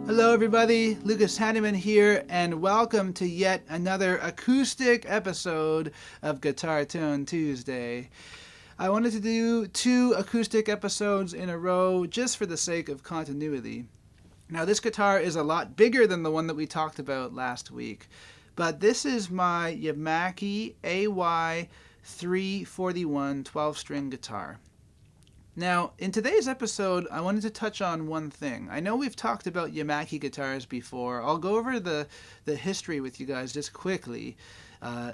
Hello everybody, Lucas Haneman here, and welcome to yet another acoustic episode of Guitar Tone Tuesday. I wanted to do 2 acoustic episodes in a row just for the sake of continuity. Now this guitar is a lot bigger than the one that we talked about last week, but this is my Yamaki AY431 12-string guitar. Now, in today's episode, I wanted to touch on one thing. I know we've talked about Yamaki guitars before. I'll go over the history with you guys just quickly.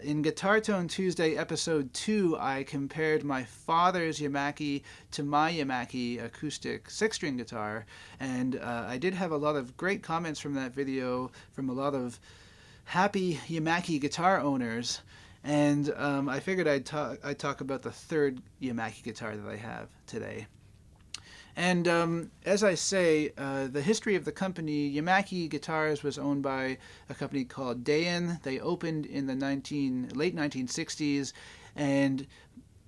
In Guitar Tone Tuesday episode 2, I compared my father's Yamaki to my Yamaki acoustic 6-string guitar, and I did have a lot of great comments from that video from a lot of happy Yamaki guitar owners. And I figured I'd talk about the third Yamaki guitar that I have today. And as I say, the history of the company, Yamaki Guitars was owned by a company called Dayan. They opened in the late 1960s, and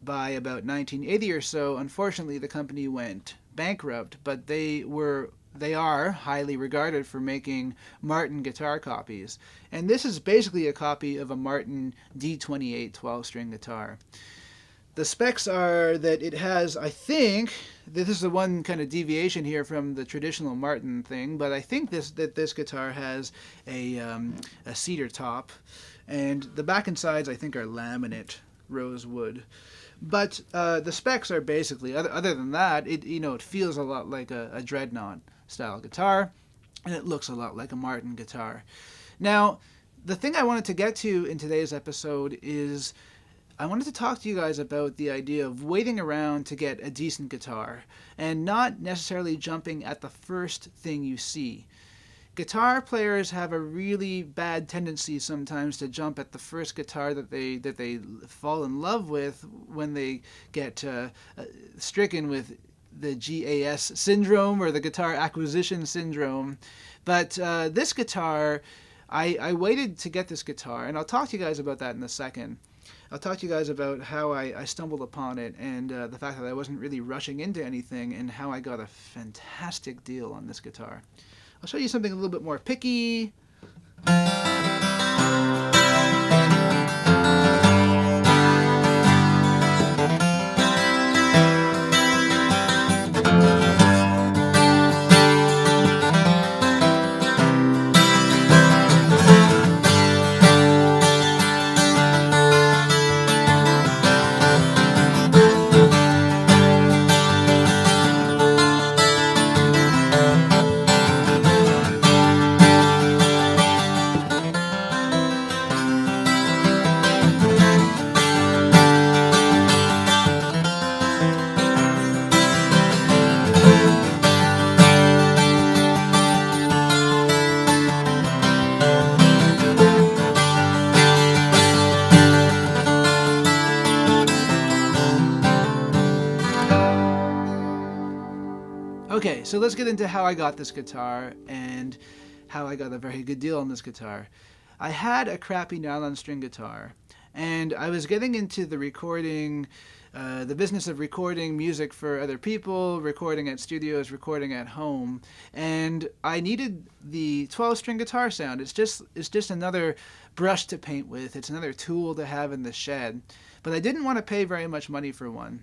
by about 1980 or so, unfortunately, the company went bankrupt, but they are highly regarded for making Martin guitar copies. And this is basically a copy of a Martin D28 12-string guitar. The specs are that it has, I think, this is the one kind of deviation here from the traditional Martin thing, but I think that this guitar has a cedar top, and the back and sides I think are laminate rosewood. But the specs are basically, other than that, it feels a lot like a Dreadnought style guitar, and it looks a lot like a Martin guitar. Now, the thing I wanted to get to in today's episode is I wanted to talk to you guys about the idea of waiting around to get a decent guitar and not necessarily jumping at the first thing you see. Guitar players have a really bad tendency sometimes to jump at the first guitar that they fall in love with when they get stricken with the GAS syndrome or the guitar acquisition syndrome. But this guitar, I waited to get this guitar, and I'll talk to you guys about that in a second. I'll talk to you guys about how I stumbled upon it, and the fact that I wasn't really rushing into anything, and how I got a fantastic deal on this guitar. I'll show you something a little bit more picky. Okay, so let's get into how I got this guitar and how I got a very good deal on this guitar. I had a crappy nylon string guitar, and I was getting into the business of recording music for other people, recording at studios, recording at home, and I needed the 12-string guitar sound. It's just another brush to paint with. It's another tool to have in the shed, but I didn't want to pay very much money for one.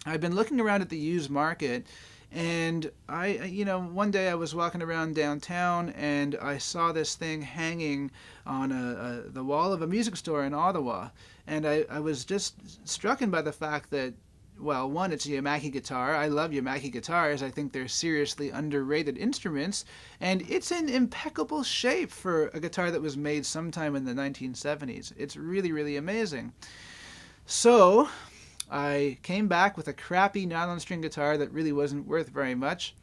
I've been looking around at the used market, and one day I was walking around downtown and I saw this thing hanging on the wall of a music store in Ottawa, and I was just struck by the fact that, well, one, it's a Yamaki guitar. I love Yamaki guitars. I think they're seriously underrated instruments, and it's in impeccable shape for a guitar that was made sometime in the 1970s. It's really, really amazing. So I came back with a crappy nylon string guitar that really wasn't worth very much,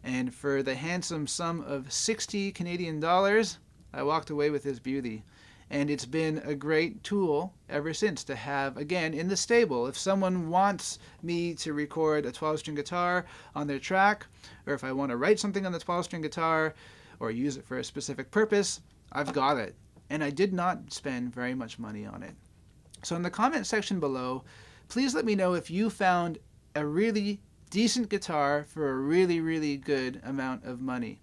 and for the handsome sum of 60 Canadian dollars, I walked away with this beauty. And it's been a great tool ever since to have, again, in the stable. If someone wants me to record a 12-string guitar on their track, or if I want to write something on the 12-string guitar, or use it for a specific purpose, I've got it. And I did not spend very much money on it. So in the comment section below, please let me know if you found a really decent guitar for a really, really good amount of money.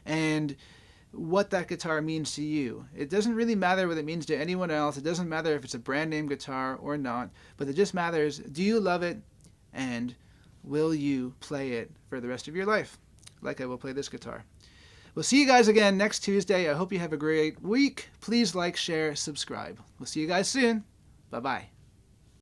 and what that guitar means to you. It doesn't really matter what it means to anyone else. It doesn't matter if it's a brand name guitar or not, but it just matters, do you love it, and will you play it for the rest of your life, like I will play this guitar. We'll see you guys again next Tuesday. I hope you have a great week. Please like, share, subscribe. We'll see you guys soon. Bye-bye.